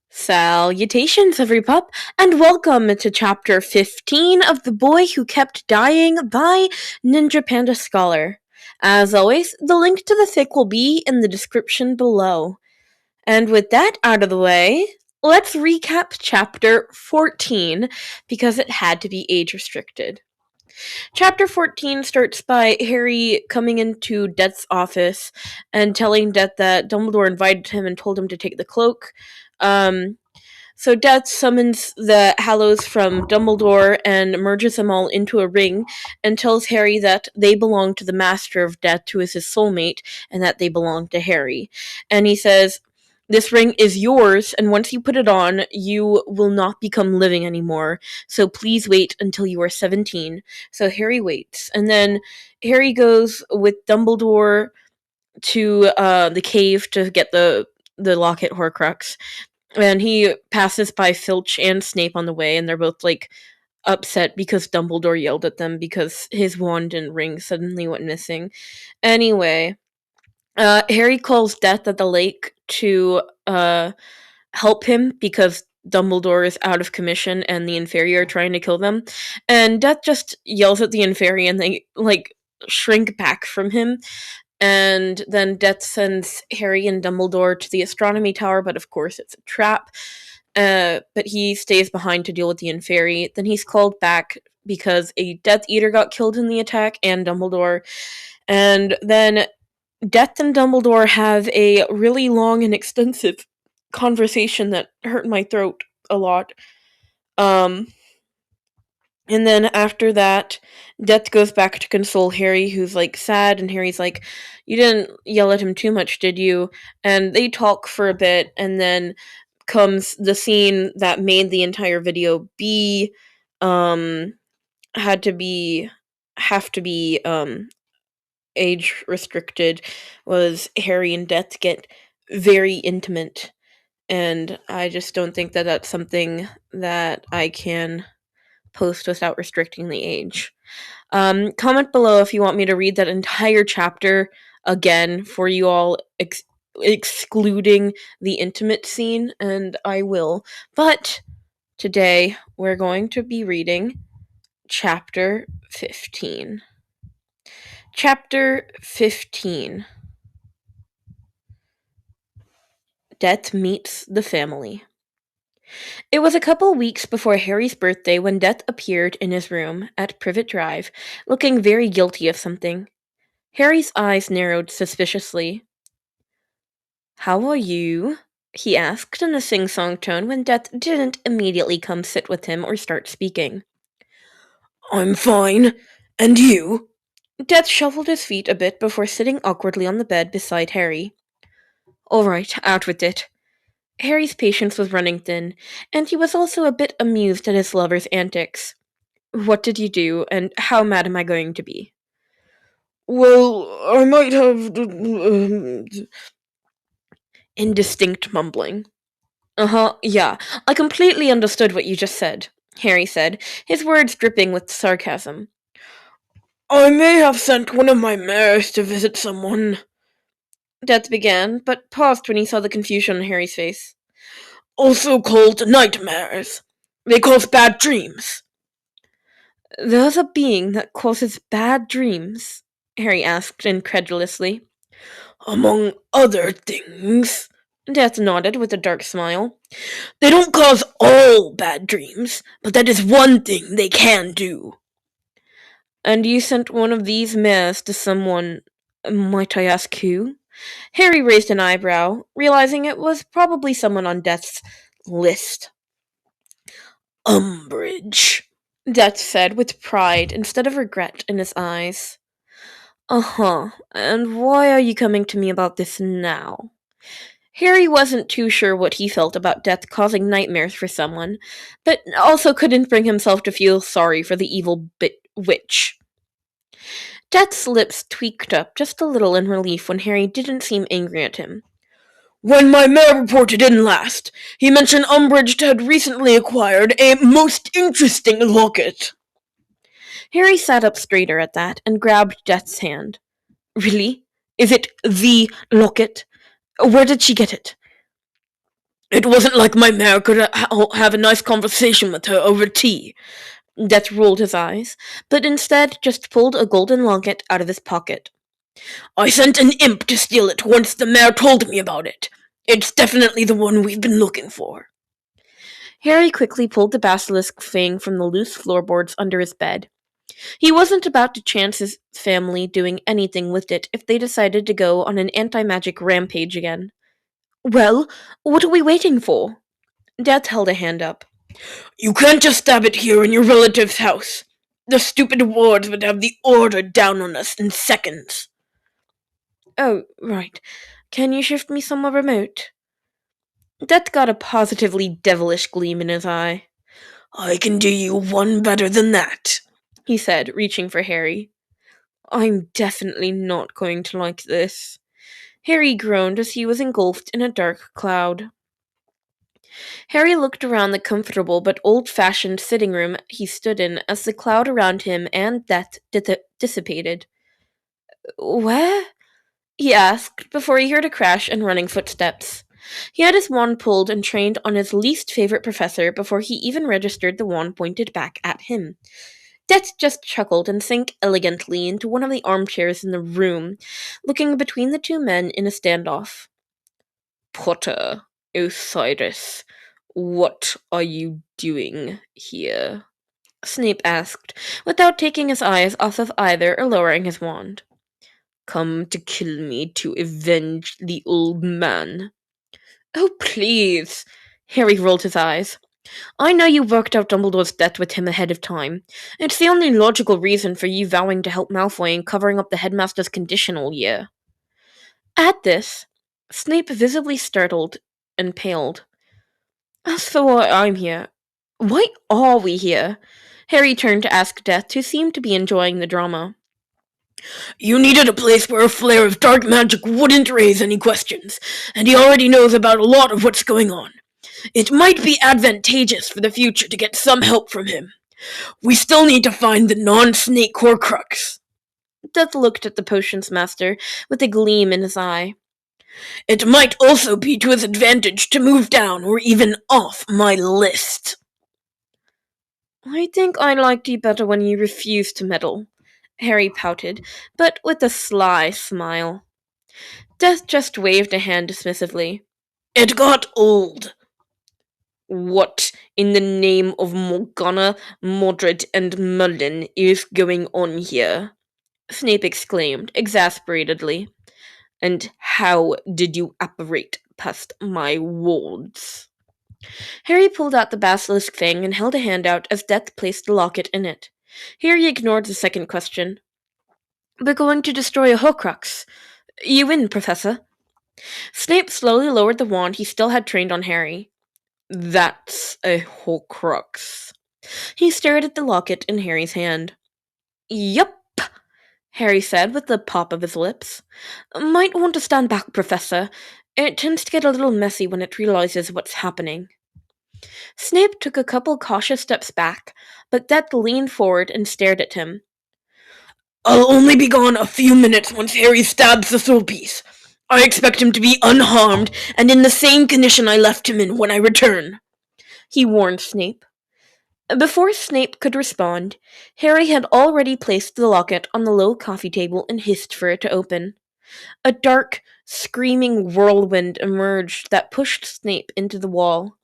Salutations, every pup, and welcome to Chapter 15 of The Boy Who Kept Dying by NinjaPandaScholar. As always, the link to the fic will be in the description below. And with that out of the way, let's recap Chapter 14, because it had to be age-restricted. Chapter 14 starts by Harry coming into Death's office and telling Death that Dumbledore invited him and told him to take the cloak. So Death summons the Hallows from Dumbledore and merges them all into a ring and tells Harry that they belong to the Master of Death, who is his soulmate, and that they belong to Harry. And he says, "This ring is yours, and once you put it on, you will not become living anymore. So please wait until you are 17. So Harry waits. And then Harry goes with Dumbledore to the cave to get the locket Horcrux. And he passes by Filch and Snape on the way, and they're both, upset because Dumbledore yelled at them because his wand and ring suddenly went missing. Anyway, Harry calls Death at the lake to help him because Dumbledore is out of commission and the Inferi are trying to kill them. And Death just yells at the Inferi and they, shrink back from him. And then Death sends Harry and Dumbledore to the astronomy tower, but of course it's a trap. But he stays behind to deal with the Inferi. Then he's called back because a Death Eater got killed in the attack, and Dumbledore. And then Death and Dumbledore have a really long and extensive conversation that hurt my throat a lot. And then after that, Death goes back to console Harry, who's, sad, and Harry's like, "You didn't yell at him too much, did you?" And they talk for a bit, and then comes the scene that made the entire video have to be, age restricted, was Harry and Death get very intimate, and I just don't think that that's something that I can post without restricting the age. Comment below if you want me to read that entire chapter again for you all, excluding the intimate scene, and I will. But today we're going to be reading Chapter 15. Chapter 15. Death meets the family. It was a couple weeks before Harry's birthday when Death appeared in his room at Privet Drive, looking very guilty of something. Harry's eyes narrowed suspiciously. "How are you?" he asked in a sing-song tone when Death didn't immediately come sit with him or start speaking. "I'm fine. And you?" Death shuffled his feet a bit before sitting awkwardly on the bed beside Harry. "All right, out with it." Harry's patience was running thin, and he was also a bit amused at his lover's antics. "What did you do, and how mad am I going to be?" "Well, I might have... Indistinct mumbling. Yeah, I completely understood what you just said," Harry said, his words dripping with sarcasm. "I may have sent one of my mares to visit someone," Death began, but paused when he saw the confusion on Harry's face. "Also called nightmares. They cause bad dreams." "There's a being that causes bad dreams?" Harry asked incredulously. "Among other things," Death nodded with a dark smile. "They don't cause all bad dreams, but that is one thing they can do." "And you sent one of these mares to someone, might I ask who?" Harry raised an eyebrow, realizing it was probably someone on Death's list. "Umbridge," Death said with pride instead of regret in his eyes. "Uh-huh, and why are you coming to me about this now?" Harry wasn't too sure what he felt about Death causing nightmares for someone, but also couldn't bring himself to feel sorry for the evil witch. Death's lips tweaked up just a little in relief when Harry didn't seem angry at him. "When my mayor reported in last, he mentioned Umbridge had recently acquired a most interesting locket." Harry sat up straighter at that and grabbed Death's hand. "Really? Is it the locket? Where did she get it?" It wasn't like my mare could have a nice conversation with her over tea. Death rolled his eyes, but instead just pulled a golden locket out of his pocket. I sent an imp to steal it once the mare told me about it. It's definitely the one we've been looking for. Harry quickly pulled the basilisk fang from the loose floorboards under his bed. He wasn't about to chance his family doing anything with it if they decided to go on an anti-magic rampage again. Well, what are we waiting for? Death held a hand up. You can't just stab it here in your relative's house. The stupid wards would have the order down on us in seconds. Oh, right. Can you shift me somewhere remote? Death got a positively devilish gleam in his eye. I can do you one better than that, he said, reaching for Harry. I'm definitely not going to like this. Harry groaned as he was engulfed in a dark cloud. Harry looked around the comfortable but old-fashioned sitting room he stood in as the cloud around him and Death dissipated. Where? He asked, before he heard a crash and running footsteps. He had his wand pulled and trained on his least favorite professor before he even registered the wand pointed back at him. Death just chuckled and sank elegantly into one of the armchairs in the room, looking between the two men in a standoff. Potter, Osiris, what are you doing here? Snape asked, without taking his eyes off of either or lowering his wand. Come to kill me to avenge the old man. Oh, please! Harry rolled his eyes. I know you worked out Dumbledore's death with him ahead of time. It's the only logical reason for you vowing to help Malfoy in covering up the headmaster's conditional year. At this, Snape visibly startled and paled. As for why I'm here, why are we here? Harry turned to ask Death, who seemed to be enjoying the drama. You needed a place where a flare of dark magic wouldn't raise any questions, and he already knows about a lot of what's going on. It might be advantageous for the future to get some help from him. We still need to find the non-snake Horcrux. Death looked at the potions master with a gleam in his eye. It might also be to his advantage to move down or even off my list. I think I liked you better when you refused to meddle, Harry pouted, but with a sly smile. Death just waved a hand dismissively. It got old. What in the name of Morgana, Mordred, and Merlin is going on here? Snape exclaimed, exasperatedly. And how did you apparate past my wards? Harry pulled out the basilisk thing and held a hand out as Death placed the locket in it. Harry ignored the second question. We're going to destroy a Horcrux. You in, Professor? Snape slowly lowered the wand he still had trained on Harry. That's a Horcrux. He stared at the locket in Harry's hand. Yup, Harry said with a pop of his lips. Might want to stand back, Professor. It tends to get a little messy when it realizes what's happening. Snape took a couple cautious steps back, but Death leaned forward and stared at him. I'll only be gone a few minutes once Harry stabs the soul piece. I expect him to be unharmed and in the same condition I left him in when I return, he warned Snape. Before Snape could respond, Harry had already placed the locket on the low coffee table and hissed for it to open. A dark, screaming whirlwind emerged that pushed Snape into the wall.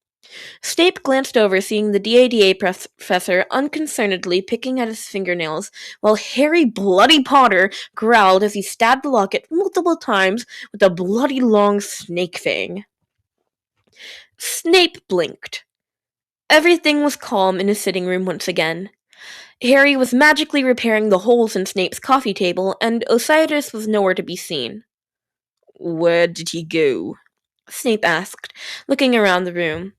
Snape glanced over, seeing the DADA professor unconcernedly picking at his fingernails, while Harry Bloody Potter growled as he stabbed the locket multiple times with a bloody long snake fang. Snape blinked. Everything was calm in his sitting room once again. Harry was magically repairing the holes in Snape's coffee table, and Osiris was nowhere to be seen. Where did he go? Snape asked, looking around the room.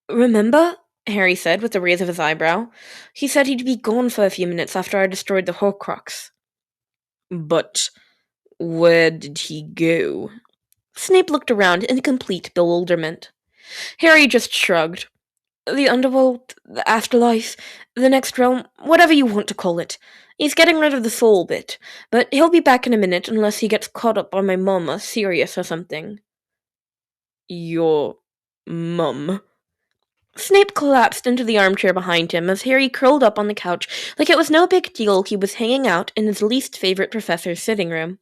Remember? Harry said with a raise of his eyebrow. He said he'd be gone for a few minutes after I destroyed the Horcrux. But where did he go? Snape looked around in complete bewilderment. Harry just shrugged. The underworld, the afterlife, the next realm, whatever you want to call it. He's getting rid of the soul bit, but he'll be back in a minute unless he gets caught up by my mom or Sirius or something. Your Mum. Snape collapsed into the armchair behind him as Harry curled up on the couch like it was no big deal he was hanging out in his least favorite professor's sitting room.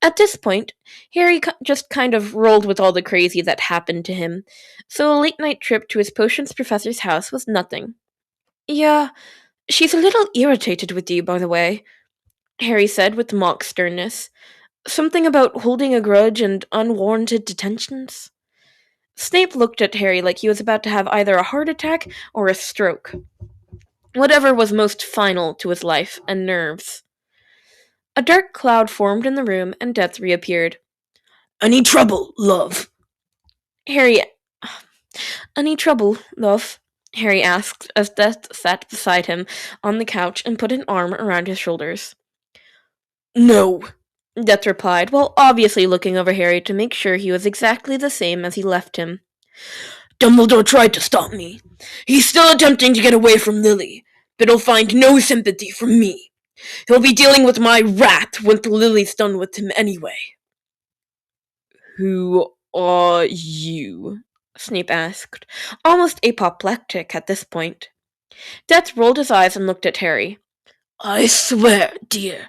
At this point, Harry just kind of rolled with all the crazy that happened to him, so a late night trip to his potions professor's house was nothing. Yeah, she's a little irritated with you, by the way, Harry said with mock sternness. Something about holding a grudge and unwarranted detentions? Snape looked at Harry like he was about to have either a heart attack or a stroke. Whatever was most final to his life and nerves. A dark cloud formed in the room and Death reappeared. Any trouble, love? Harry. Any trouble, love? Harry asked as Death sat beside him on the couch and put an arm around his shoulders. No, Death replied, while obviously looking over Harry to make sure he was exactly the same as he left him. Dumbledore tried to stop me. He's still attempting to get away from Lily, but he'll find no sympathy from me. He'll be dealing with my wrath once Lily's done with him anyway. Who are you? Snape asked, almost apoplectic at this point. Death rolled his eyes and looked at Harry. I swear, dear,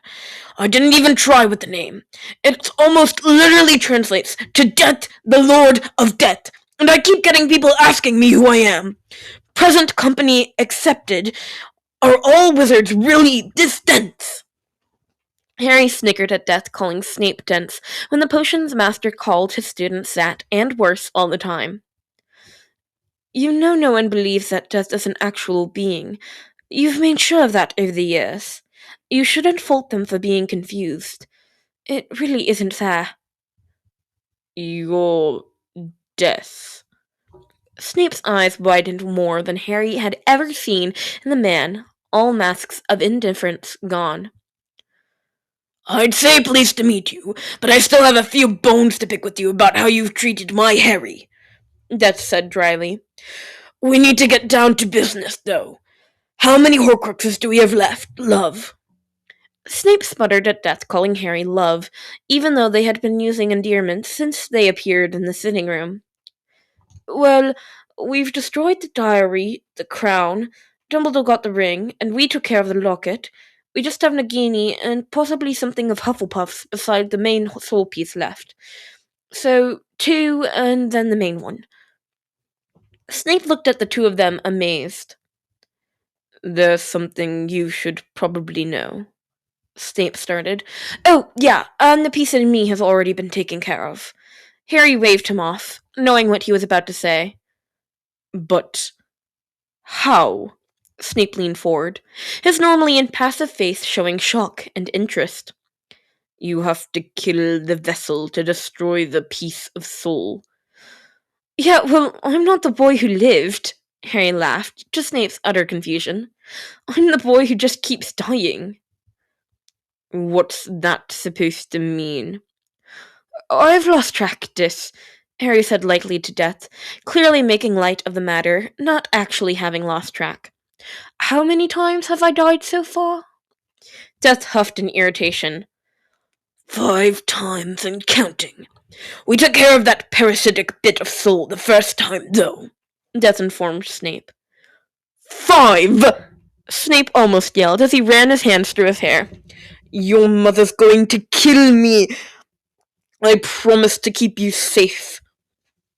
I didn't even try with the name. It almost literally translates to Death, the Lord of Death, and I keep getting people asking me who I am. Present company accepted. Are all wizards really this dense? Harry snickered at Death calling Snape dense when the potions master called his students that, and worse, all the time. You know no one believes that Death is an actual being. You've made sure of that over the years. You shouldn't fault them for being confused. It really isn't fair. Your death. Snape's eyes widened more than Harry had ever seen in the man, all masks of indifference gone. I'd say pleased to meet you, but I still have a few bones to pick with you about how you've treated my Harry, Death said dryly. We need to get down to business, though. How many Horcruxes do we have left, love? Snape sputtered at Death, calling Harry love, even though they had been using endearment since they appeared in the sitting room. Well, we've destroyed the diary, the crown, Dumbledore got the ring, and we took care of the locket. We just have Nagini and possibly something of Hufflepuff's beside the main soul piece left. So, 2 and then the main one. Snape looked at the two of them, amazed. There's something you should probably know. Snape started. Oh, yeah, and the piece in me has already been taken care of. Harry waved him off, knowing what he was about to say. But how? Snape leaned forward, his normally impassive face showing shock and interest. You have to kill the vessel to destroy the piece of soul. Yeah, well, I'm not the boy who lived, Harry laughed, to Snape's utter confusion. I'm the boy who just keeps dying. What's that supposed to mean? I've lost track, Dis, Harry said lightly to Death, clearly making light of the matter, not actually having lost track. How many times have I died so far? Death huffed in irritation. 5 times and counting. We took care of that parasitic bit of soul the first time, though, Death informed Snape. 5! Snape almost yelled as he ran his hands through his hair. Your mother's going to kill me. I promise to keep you safe.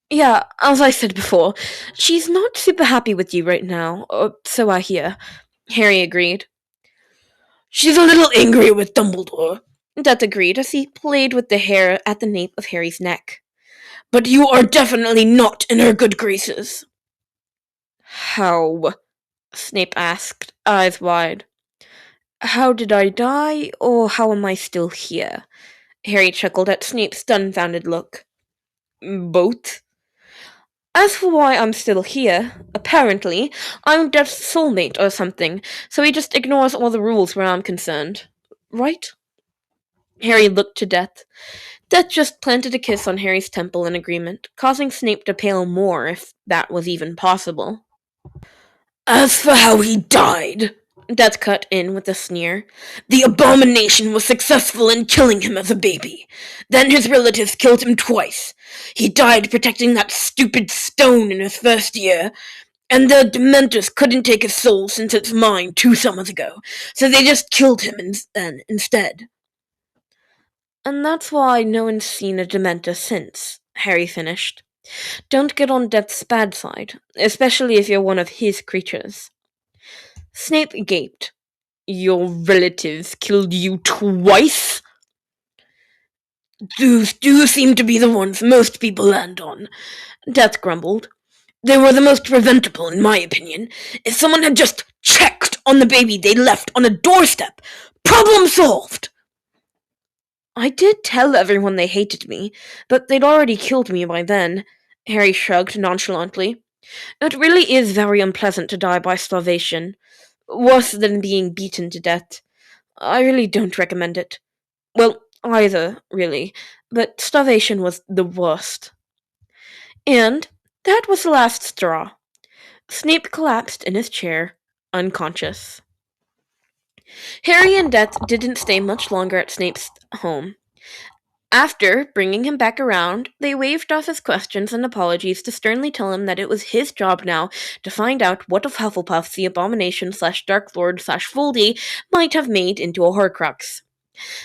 Yeah, as I said before, she's not super happy with you right now, so I hear. Harry agreed. She's a little angry with Dumbledore, Death agreed as he played with the hair at the nape of Harry's neck. But you are definitely not in her good graces. How? Snape asked, eyes wide. How did I die, or how am I still here? Harry chuckled at Snape's dumbfounded look. Both. As for why I'm still here, apparently, I'm Death's soulmate or something, so he just ignores all the rules where I'm concerned. Right? Harry looked to Death. Death just planted a kiss on Harry's temple in agreement, causing Snape to pale more, if that was even possible. As for how he died, Death cut in with a sneer. The abomination was successful in killing him as a baby. Then his relatives killed him twice. He died protecting that stupid stone in his first year, and the Dementors couldn't take his soul since it's mine 2 summers ago, so they just killed him instead. And that's why no one's seen a Dementor since, Harry finished. Don't get on Death's bad side, especially if you're one of his creatures. Snape gaped. Your relatives killed you twice? Those do seem to be the ones most people land on, Death grumbled. They were the most preventable, in my opinion. If someone had just checked on the baby they left on a doorstep, problem solved! I did tell everyone they hated me, but they'd already killed me by then, Harry shrugged nonchalantly. It really is very unpleasant to die by starvation. Worse than being beaten to death. I really don't recommend it. Well, either, really, but starvation was the worst. And that was the last straw. Snape collapsed in his chair, unconscious. Harry and Death didn't stay much longer at Snape's home. After bringing him back around, they waved off his questions and apologies to sternly tell him that it was his job now to find out what of Hufflepuff the Abomination/Dark Lord/Foldy might have made into a Horcrux.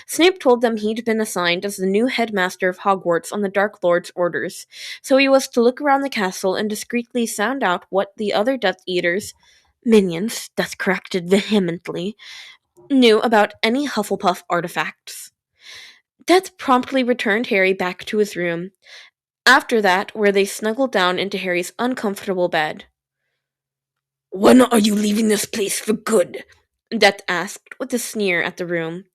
Snape told them he'd been assigned as the new headmaster of Hogwarts on the Dark Lord's orders, so he was to look around the castle and discreetly sound out what the other Death Eaters, minions, Death corrected vehemently, knew about any Hufflepuff artifacts. Death promptly returned Harry back to his room. After that, where they snuggled down into Harry's uncomfortable bed. When are you leaving this place for good? Death asked, with a sneer at the room.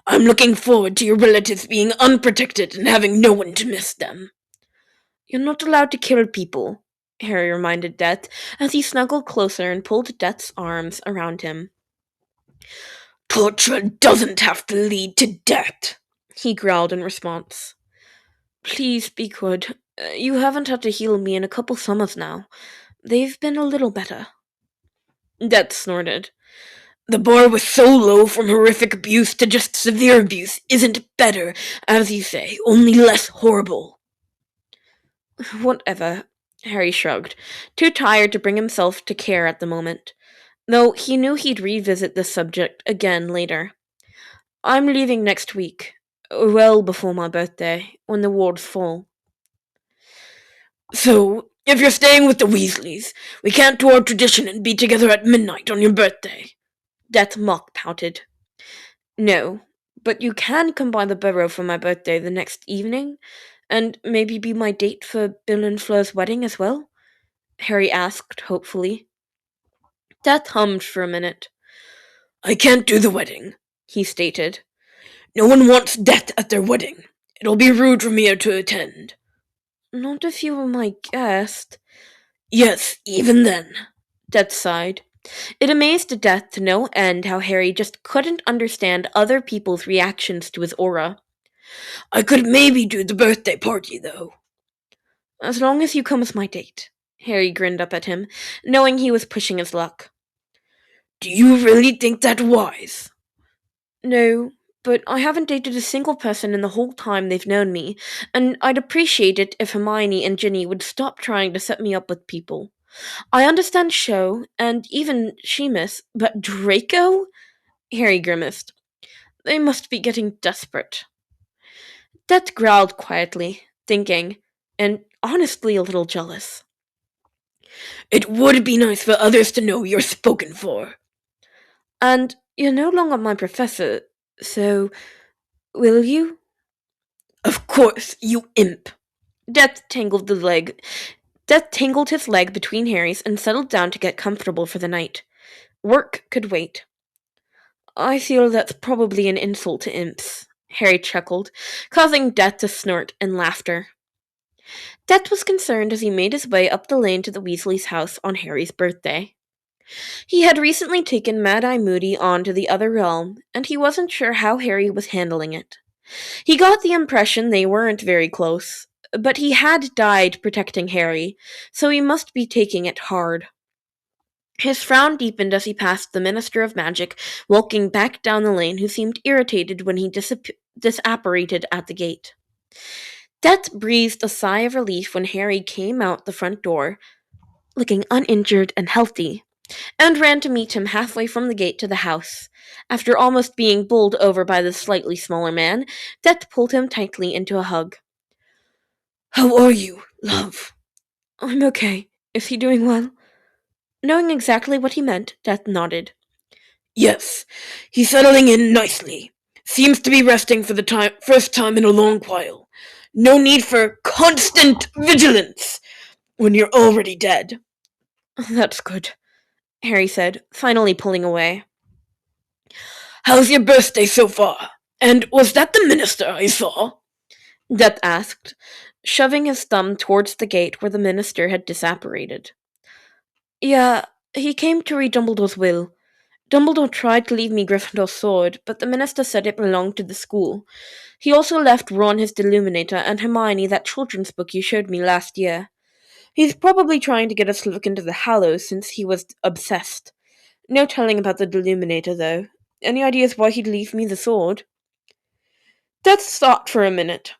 I'm looking forward to your relatives being unprotected and having no one to miss them. You're not allowed to kill people, Harry reminded Death as he snuggled closer and pulled Death's arms around him. Torture doesn't have to lead to death, he growled in response. Please be good. You haven't had to heal me in a couple summers now. They've been a little better. Death snorted. The bar was so low from horrific abuse to just severe abuse isn't better, as you say, only less horrible. Whatever, Harry shrugged, too tired to bring himself to care at the moment, though he knew he'd revisit the subject again later. I'm leaving next week, well before my birthday, when the ward's full. So, if you're staying with the Weasleys, we can't do our tradition and be together at midnight on your birthday. Death mock pouted. No, but you can come by the Burrow for my birthday the next evening, and maybe be my date for Bill and Fleur's wedding as well? Harry asked, hopefully. Death hummed for a minute. I can't do the wedding, he stated. No one wants death at their wedding. It'll be rude for me to attend. Not if you were my guest. Yes, even then, Death sighed. It amazed Death to no end how Harry just couldn't understand other people's reactions to his aura. I could maybe do the birthday party, though. As long as you come as my date, Harry grinned up at him, knowing he was pushing his luck. Do you really think that wise? No, but I haven't dated a single person in the whole time they've known me, and I'd appreciate it if Hermione and Ginny would stop trying to set me up with people. I understand Cho, and even Seamus, but Draco? Harry grimaced. They must be getting desperate. Death growled quietly, thinking, and honestly a little jealous. It would be nice for others to know you're spoken for. And you're no longer my professor, so will you? Of course, you imp. Death tangled his leg between Harry's and settled down to get comfortable for the night. Work could wait. I feel that's probably an insult to imps, Harry chuckled, causing Death to snort in laughter. Death was concerned as he made his way up the lane to the Weasley's house on Harry's birthday. He had recently taken Mad-Eye Moody on to the other realm, and he wasn't sure how Harry was handling it. He got the impression they weren't very close, but he had died protecting Harry, so he must be taking it hard. His frown deepened as he passed the Minister of Magic, walking back down the lane, who seemed irritated when he disapparated at the gate. Death breathed a sigh of relief when Harry came out the front door, looking uninjured and healthy, and ran to meet him halfway from the gate to the house. After almost being bowled over by the slightly smaller man, Death pulled him tightly into a hug. "How are you, love?" I'm okay. Is he doing well? Knowing exactly what he meant, Death nodded. "Yes, he's settling in nicely. Seems to be resting for the first time in a long while. No need for constant vigilance when you're already dead." That's good, Harry said, finally pulling away. "How's your birthday so far? And was that the minister I saw?" Death asked, shoving his thumb towards the gate where the minister had disapparated. Yeah, he came to read Dumbledore's will. Dumbledore tried to leave me Gryffindor's sword, but the minister said it belonged to the school. He also left Ron his Deluminator and Hermione that children's book you showed me last year. He's probably trying to get us to look into the Hallows since he was obsessed. No telling about the Deluminator, though. Any ideas why he'd leave me the sword? Death thought for a minute.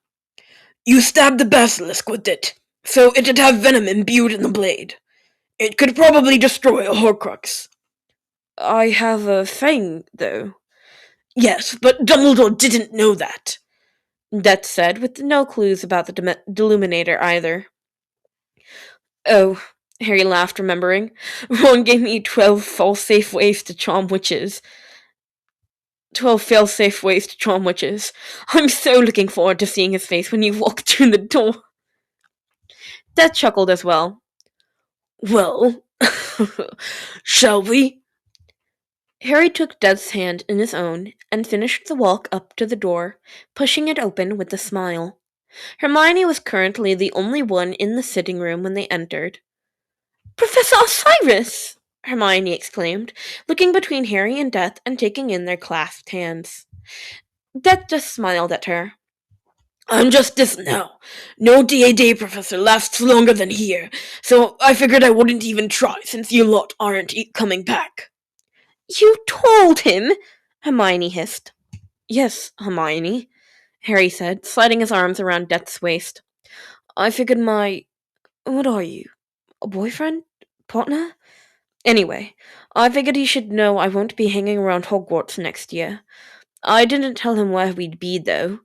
"You stabbed the basilisk with it, so it'd have venom imbued in the blade. It could probably destroy a Horcrux." I have a thing, though. "Yes, but Dumbledore didn't know that," Death said, with no clues about the Deluminator either. Oh, Harry laughed, remembering. Ron gave me 12 fail-safe ways to charm witches. 12 fail-safe ways to charm witches. I'm so looking forward to seeing his face when you walk through the door. Death chuckled as well. "Well, shall we?" Harry took Death's hand in his own and finished the walk up to the door, pushing it open with a smile. Hermione was currently the only one in the sitting room when they entered. Professor Osiris! Hermione exclaimed, looking between Harry and Death and taking in their clasped hands. Death just smiled at her. "I'm just this now. No D.A.D. professor lasts longer than here, so I figured I wouldn't even try since you lot aren't coming back." You told him? Hermione hissed. Yes, Hermione, Harry said, sliding his arms around Death's waist. I figured what are you? A boyfriend? Partner? Anyway, I figured he should know I won't be hanging around Hogwarts next year. I didn't tell him where we'd be, though.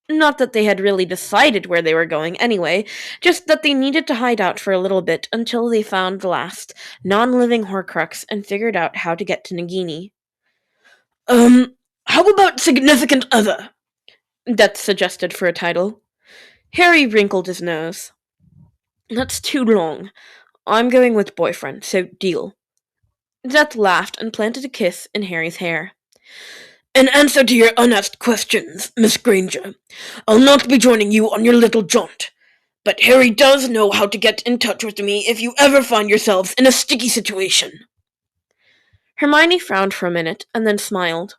Not that they had really decided where they were going anyway, just that they needed to hide out for a little bit until they found the last non-living Horcrux and figured out how to get to Nagini. How about significant other? Death suggested for a title. Harry wrinkled his nose. That's too long. I'm going with boyfriend, so deal. Death laughed and planted a kiss in Harry's hair. In answer to your unasked questions, Miss Granger, I'll not be joining you on your little jaunt. But Harry does know how to get in touch with me if you ever find yourselves in a sticky situation. Hermione frowned for a minute and then smiled.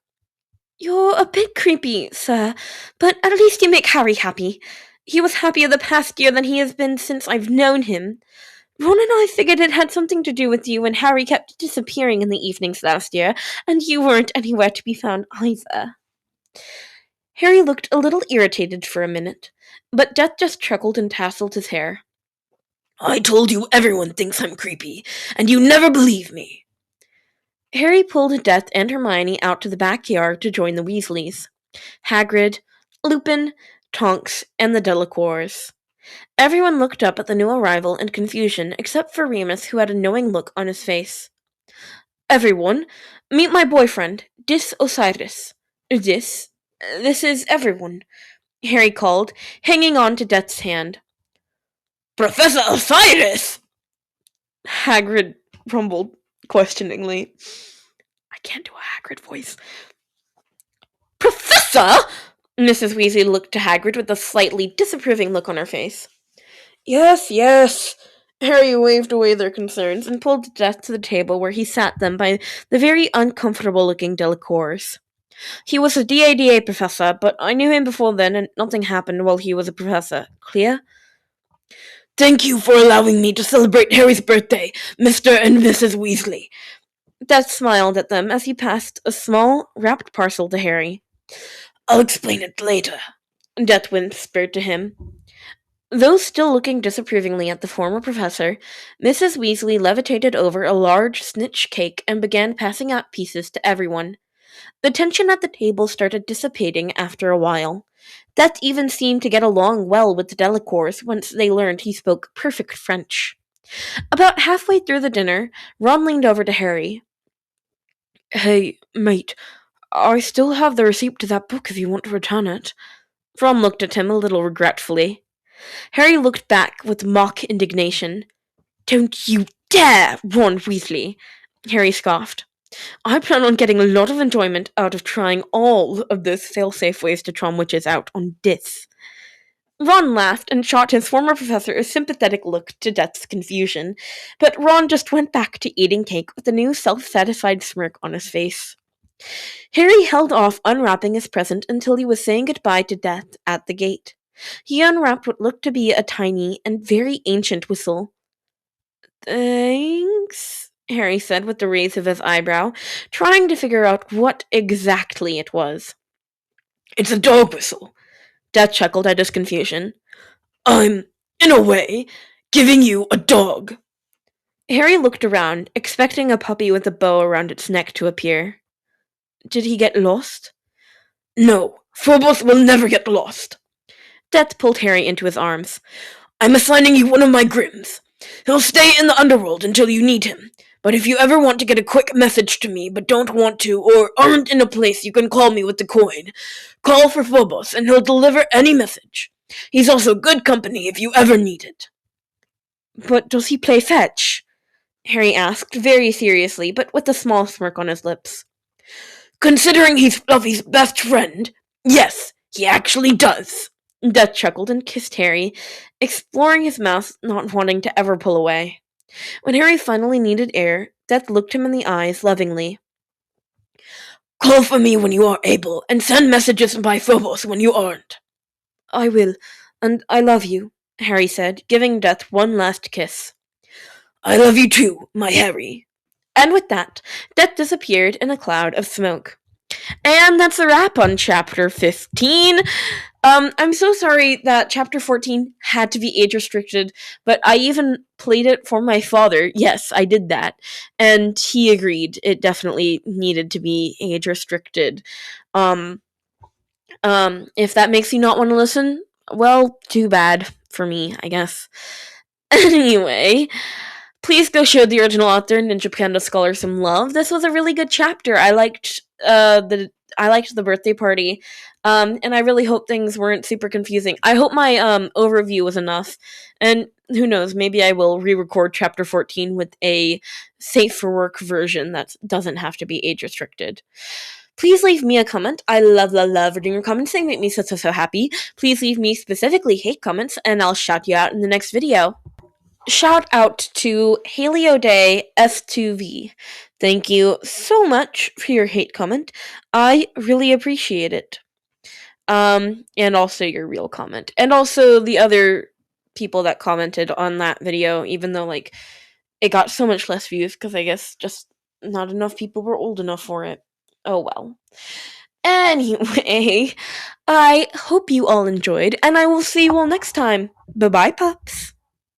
You're a bit creepy, sir, but at least you make Harry happy. He was happier the past year than he has been since I've known him. Ron and I figured it had something to do with you when Harry kept disappearing in the evenings last year, and you weren't anywhere to be found either. Harry looked a little irritated for a minute, but Death just chuckled and tousled his hair. I told you everyone thinks I'm creepy, and you never believe me. Harry pulled Death and Hermione out to the backyard to join the Weasleys. Hagrid, Lupin, Tonks, and the Delacours. Everyone looked up at the new arrival in confusion except for Remus, who had a knowing look on his face. Everyone, meet my boyfriend, Dis Osiris. This is everyone, Harry called, hanging on to Death's hand. Professor Osiris! Hagrid rumbled questioningly. I can't do a Hagrid voice. Professor! Mrs. Weasley looked to Hagrid with a slightly disapproving look on her face. Yes. Harry waved away their concerns and pulled Death to the table where he sat them by the very uncomfortable-looking Delacours. He was a DADA professor, but I knew him before then and nothing happened while he was a professor. Clear? Thank you for allowing me to celebrate Harry's birthday, Mr. and Mrs. Weasley. Death smiled at them as he passed a small, wrapped parcel to Harry. I'll explain it later. Death whispered to him. Though still looking disapprovingly at the former professor, Mrs. Weasley levitated over a large snitch cake and began passing out pieces to everyone. The tension at the table started dissipating after a while. Death even seemed to get along well with the Delacours once they learned he spoke perfect French. About halfway through the dinner, Ron leaned over to Harry. Hey, mate, I still have the receipt to that book if you want to return it. Ron looked at him a little regretfully. Harry looked back with mock indignation. Don't you dare, Ron Weasley! Harry scoffed. I plan on getting a lot of enjoyment out of trying all of those fail-safe ways to charm witches out on this. Ron laughed and shot his former professor a sympathetic look to Death's confusion, but Ron just went back to eating cake with a new self-satisfied smirk on his face. Harry held off unwrapping his present until he was saying goodbye to Death at the gate. He unwrapped what looked to be a tiny and very ancient whistle. Thanks, Harry said with a raise of his eyebrow, trying to figure out what exactly it was. It's a dog whistle. Death chuckled at his confusion. I'm, in a way, giving you a dog. Harry looked around, expecting a puppy with a bow around its neck to appear. Did he get lost? No, Phobos will never get lost. Death pulled Harry into his arms. I'm assigning you one of my Grims. He'll stay in the underworld until you need him. But if you ever want to get a quick message to me but don't want to or aren't in a place you can call me with the coin, call for Phobos and he'll deliver any message. He's also good company if you ever need it. But does he play fetch? Harry asked, very seriously, but with a small smirk on his lips. Considering he's Fluffy's best friend, yes, he actually does. Death chuckled and kissed Harry, exploring his mouth, not wanting to ever pull away. When Harry finally needed air, Death looked him in the eyes lovingly. Call for me when you are able, and send messages by Phobos when you aren't. I will, and I love you, Harry said, giving Death one last kiss. I love you too, my Harry. And with that, Death disappeared in a cloud of smoke. And that's a wrap on Chapter 15. I'm so sorry that Chapter 14 had to be age-restricted, but I even played it for my father. Yes, I did that. And he agreed it definitely needed to be age-restricted. If that makes you not want to listen, well, too bad for me, I guess. Anyway, please go show the original author, NinjaPandaScholar, some love. This was a really good chapter. I liked the birthday party, and I really hope things weren't super confusing. I hope my overview was enough, and who knows, maybe I will re-record Chapter 14 with a safe-for-work version that doesn't have to be age-restricted. Please leave me a comment. I love reading your comments. They make me so happy. Please leave me specifically hate comments, and I'll shout you out in the next video. Shout out to Haley O'Day S2V. Thank you so much for your hate comment. I really appreciate it. And also your real comment. And also the other people that commented on that video, even though, like, it got so much less views, because I guess just not enough people were old enough for it. Oh well. Anyway, I hope you all enjoyed, and I will see you all next time. Bye-bye, pups.